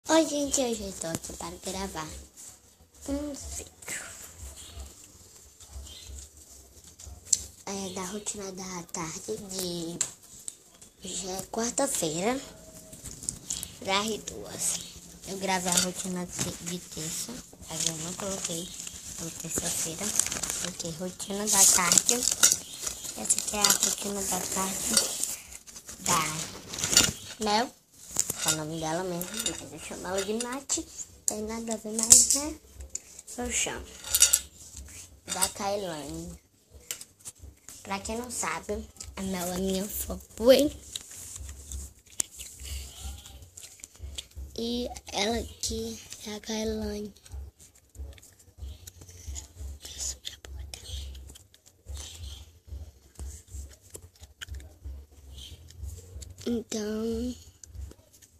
Oi, gente, hoje eu estou aqui para gravar um vídeo da rotina da tarde de... Hoje é quarta-feira, das 2. Eu gravei a rotina de terça, mas eu não coloquei na terça-feira. Coloquei rotina da tarde. Essa aqui é a rotina da tarde da Mel. É o nome dela mesmo, mas eu chamo ela de Nath. Tem nada a ver mais, né? Eu chamo. Da Kailane. Pra quem não sabe, a Mel é minha fanboy. E ela aqui é a Kailane. Então,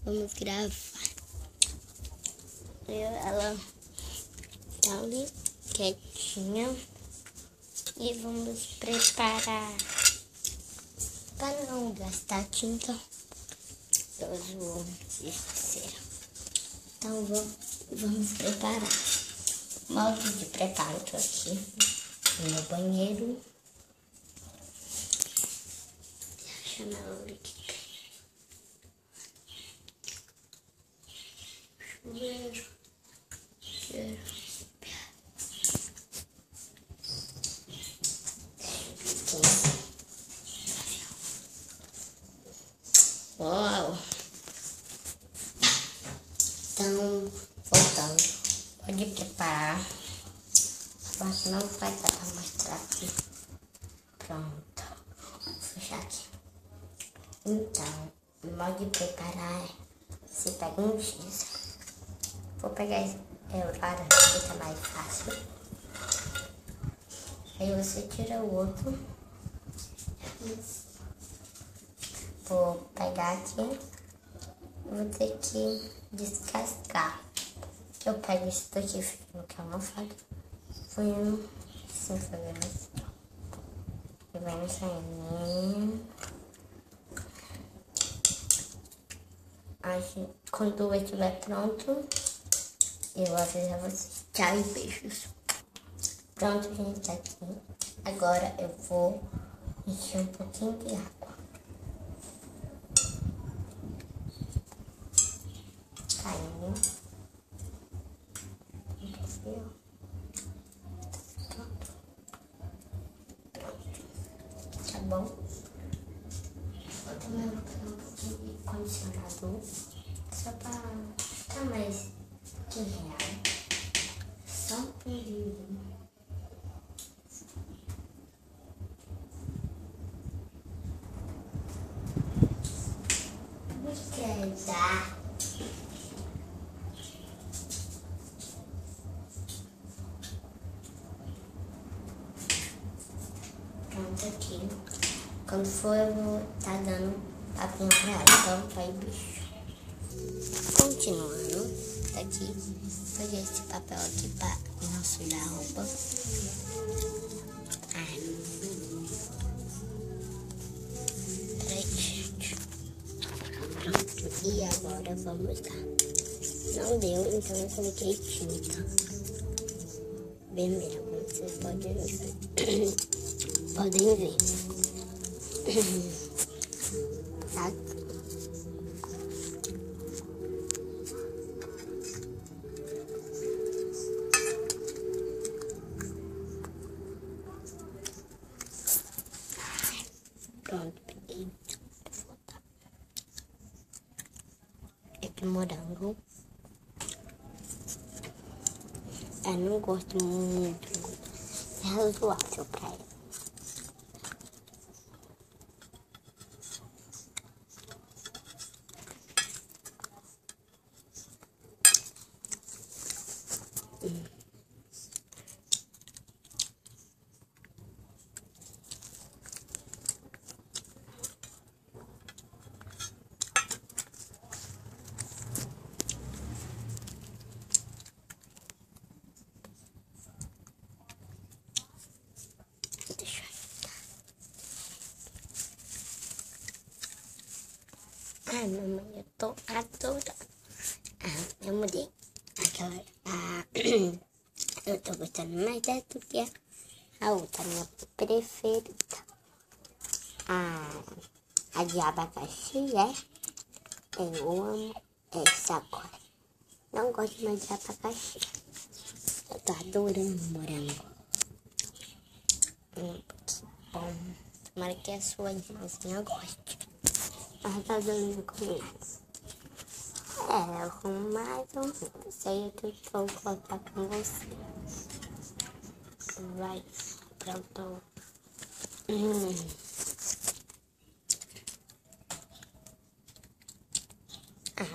vamos gravar. Ela tá ali quietinha. E vamos preparar. Para não gastar tinta, eu uso cera. Então, vamos preparar. Modo de preparo, tô aqui no meu banheiro. Chama ela aqui. Chuveiro. Uau! Então, voltando. Pode preparar. Mas não vai dar pra mostrar aqui. Pronto. Vou fechar aqui. Então, o modo de preparar é: você pega um giz. Vou pegar o laranja, que fica mais fácil. Aí você tira o outro. Vou pegar aqui. Vou ter que descascar. Eu pego isso daqui, que é uma faca. Fui assim, fazendo assim. E vai no saindo. Quando eu estiver pronto, eu aviso a vocês. Tchau e beijos. Pronto, gente, tá aqui. Agora eu vou encher um pouquinho de água. Caindo. Pronto. Tá bom? Vou também botar um pouquinho de condicionador. Só pra ficar mais de real. Só um pouquinho. Esquenta. Pronto aqui. Quando for, eu vou estar dando papinha pra ela. Então, vai, bicho. Continuando, tá aqui. Peguei esse papel aqui pra não sujar a roupa. Peraí, gente. Pronto. E agora vamos lá. Não deu, então eu coloquei tinta vermelha, como vocês podem ver. Podem ver. Tá? Pronto, peguei. É de morango. Eu não gosto muito. É razoável pra ela. Ai, mamãe, eu tô adorando. eu mudei. Eu tô gostando mais dessa do que a outra, minha preferida. A de abacaxi, eu amo essa agora. Não gosto mais de abacaxi. Eu tô adorando morango. Que bom. Tomara que a sua irmãzinha goste. Mas tá dando combinados. Com mais ou menos. Isso aí é que eu vou colocar com você. Vai, pronto.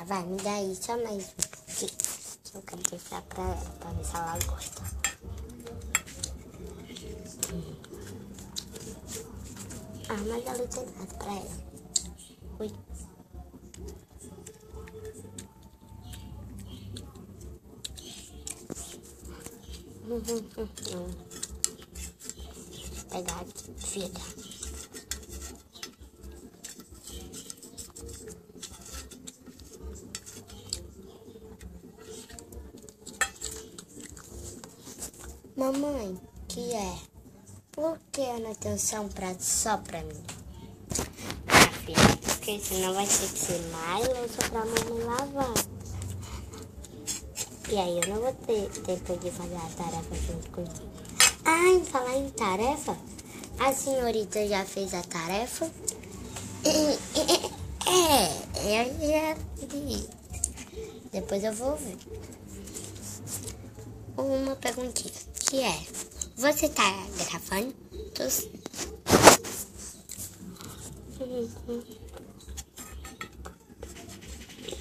Vai, me dá aí só mais um pouquinho. Que eu quero deixar pra ela, pra ver se ela gosta. Mas ela tem nada pra ela. Ui. Vou pegar aqui, filha. Mamãe, que é? Por que a não tem um prato só pra mim? Filha, porque senão vai ter que ser mais louça pra mamãe lavar. E aí eu não vou ter tempo de fazer a tarefa junto contigo. Em falar em tarefa, a senhorita já fez a tarefa? Eu já fiz. Depois eu vou ver. Uma perguntinha, que é, você tá gravando? Tô sim.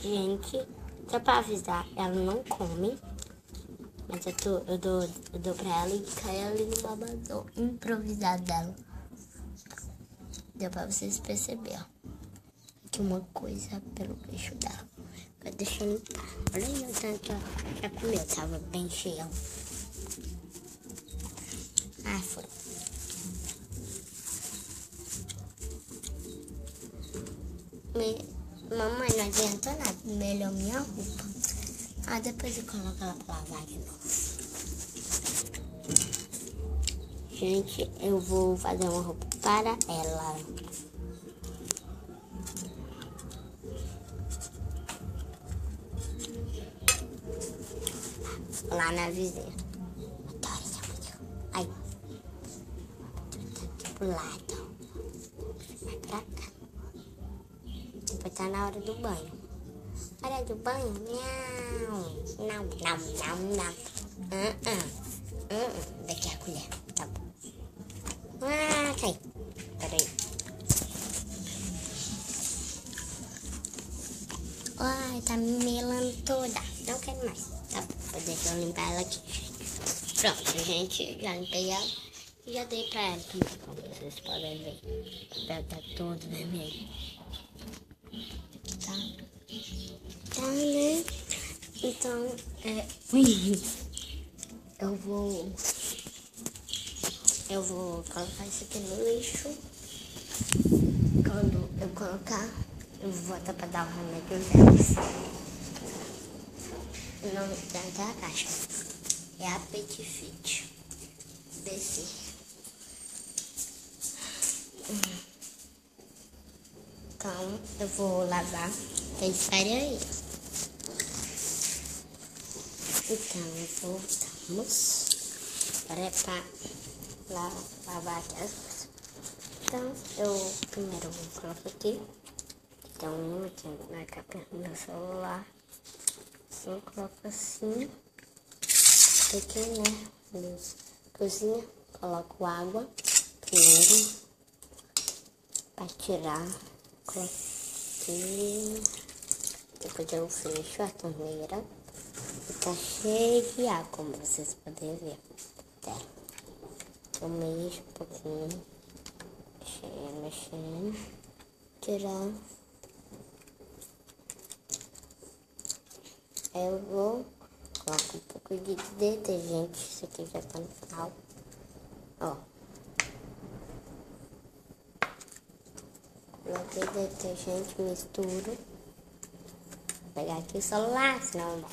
Gente, só pra avisar, ela não come, mas eu dou pra ela e cai ali no babador improvisado dela. Deu pra vocês perceberem, ó. Aqui uma coisa pelo queixo dela. Agora deixa eu limpar. Olha aí o tanto já comeu, tava bem cheio. Foi. Mamãe, não adianta nada. Melhor minha roupa. Depois eu coloco ela pra lavar de novo. Gente, eu vou fazer uma roupa para ela. Lá na vizinha. Adoro essa música. Aí. Aqui pro lado. Vai pra cá. Depois tá na hora do banho. Hora do banho? Não. Daqui a colher. Tá bom. Cai. Peraí. Tá me melando toda. Não quero mais. Tá bom, deixa eu limpar ela aqui. Pronto, gente. Já limpei ela. E já dei pra ela também, como vocês podem ver. O papel tá todo vermelho. Tá, né? Então, eu vou colocar isso aqui no lixo. Quando eu colocar, eu vou voltar pra dar o remédio delas. O nome da caixa é Apetite Fit. Desse. Então, eu vou lavar. Espere aí. Então, voltamos. Agora é pra lavar aqui as coisas. Então, eu primeiro vou colocar aqui. Então, aqui na capa do meu celular. Eu coloco assim. Aqui, né? Cozinha. Coloco água primeiro. Pra tirar. Coloco aqui. Depois eu fecho a torneira. E tá cheio de água, como vocês podem ver. Eu mexo um pouquinho. Mexendo. Tirar. Eu vou colocar um pouco de detergente. Isso aqui já tá no final. Coloquei detergente, misturo. pegar aqui o celular, senão não.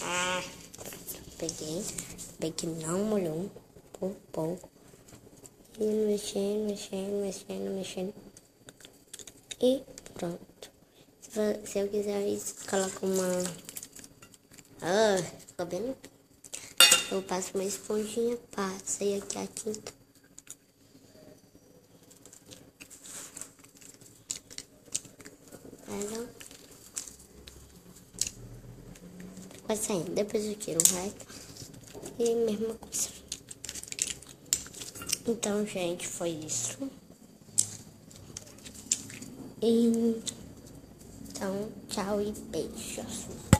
Ah, peguei que não molhou por pouco. E mexendo. E pronto. Se eu quiser isso, coloco uma... ficou bem limpinho. Eu passo uma esponjinha, passei aqui a tinta. Vai saindo, depois eu tiro o resto. E mesma coisa. Então, gente, foi isso. Então, tchau e beijos.